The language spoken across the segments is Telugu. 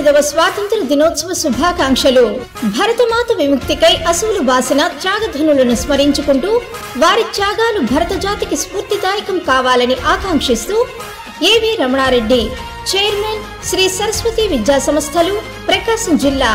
79వ స్వాతంత్ర దినోత్సవ శుభాకాంక్షలు. భరతమాత విముక్తికై అసువులు బాసిన త్యాగధనులను స్మరించుకుంటూ వారి త్యాగాలు భరత జాతికి స్ఫూర్తిదాయకం కావాలని ఆకాంక్షిస్తూ ఏవి రమణారెడ్డి, చైర్మన్, శ్రీ సరస్వతి విద్యా సంస్థలు, ప్రకాశం జిల్లా.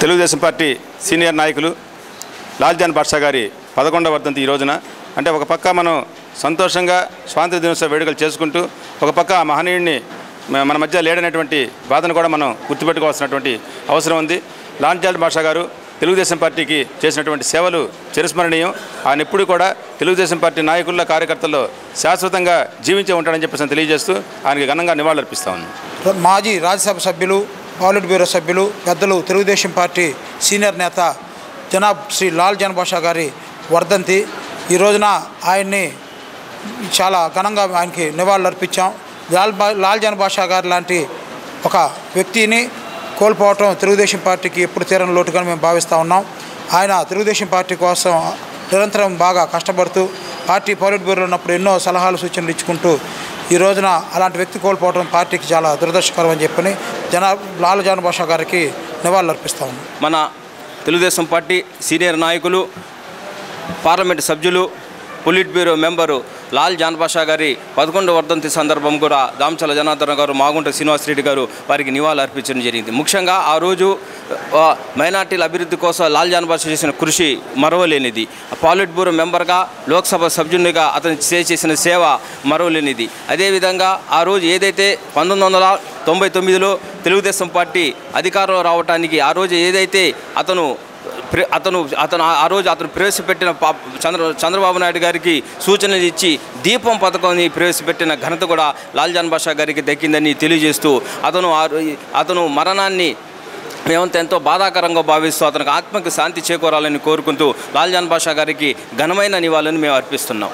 తెలుగుదేశం పార్టీ సీనియర్ నాయకులు లాల్జాన్ బాద్షా గారి 11వ వర్ధంతి ఈ రోజున. అంటే ఒక పక్క మనం సంతోషంగా స్వాతంత్ర దినోత్సవ వేడుకలు చేసుకుంటూ ఒక పక్క ఆ మహనీయుడిని మన మధ్య లేడనేటువంటి బాధను కూడా మనం గుర్తుపెట్టుకోవాల్సినటువంటి అవసరం ఉంది. లాల్జాన్ బాద్షా గారు తెలుగుదేశం పార్టీకి చేసినటువంటి సేవలు చిరస్మరణీయం. ఆయన ఎప్పుడు కూడా తెలుగుదేశం పార్టీ నాయకుల్లో, కార్యకర్తల్లో శాశ్వతంగా జీవించే ఉంటాడని చెప్పేసి తెలియజేస్తూ ఆయనకి ఘనంగా నివాళులర్పిస్తా ఉన్నాం. మాజీ రాజ్యసభ సభ్యులు, పాలిట్ బ్యూరో సభ్యులు, పెద్దలు, తెలుగుదేశం పార్టీ సీనియర్ నేత జనాబ్ శ్రీ లాల్జాన్ బాద్షా గారి వర్ధంతి. ఈ రోజున ఆయన్ని చాలా ఘనంగా ఆయనకి నివాళులు అర్పించాం. లాల్జాన్ బాద్షా గారు లాంటి ఒక వ్యక్తిని కోల్పోవటం తెలుగుదేశం పార్టీకి ఎప్పుడు తీరని లోటుగా మేము భావిస్తూ ఉన్నాం. ఆయన తెలుగుదేశం పార్టీ కోసం నిరంతరం బాగా కష్టపడుతూ పార్టీ పాలిట్ బ్యూరోలో ఉన్నప్పుడు ఎన్నో సలహాలు సూచనలు ఇచ్చుకుంటూ ఈ రోజున అలాంటి వ్యక్తి కోల్పోవడం పార్టీకి చాలా దురదృష్టకరం అని చెప్పని లాల్ జాన్ బాషా గారికి నివాళులు అర్పిస్తా ఉన్నాం. మన తెలుగుదేశం పార్టీ సీనియర్ నాయకులు, పార్లమెంటు సభ్యులు, politburo member Lal Jan Basha గారి 11వ వర్ధంతి సందర్భం కూడా దామచల జనార్దన్ గారు, మాగుంట శ్రీనివాసరెడ్డి గారు వారికి నివాళులు అర్పించడం జరిగింది. ముఖ్యంగా ఆ రోజు మైనార్టీల అభివృద్ధి కోసం లాల్ జాన్ బాషా చేసిన కృషి మరవలేనిది. పాలిట్ బ్యూరో మెంబర్గా, లోక్సభ సభ్యునిగా అతను చేసిన సేవ మరవలేనిది. అదేవిధంగా ఆ రోజు ఏదైతే 1999లో తెలుగుదేశం పార్టీ అధికారంలో రావడానికి ఆ రోజు ఏదైతే అతను ఆ రోజు ప్రవేశపెట్టిన చంద్రబాబు నాయుడు గారికి సూచనలు ఇచ్చి దీపం పథకాన్ని ప్రవేశపెట్టిన ఘనత కూడా లాల్ జాన్ బాషా గారికి దక్కిందని తెలియజేస్తూ అతను మరణాన్ని మేమంతా ఎంతో బాధాకరంగా భావిస్తూ అతనికి ఆత్మకి శాంతి చేకూరాలని కోరుకుంటూ లాల్ జాన్ బాషా గారికి ఘనమైన నివాళులను మేము అర్పిస్తున్నాం.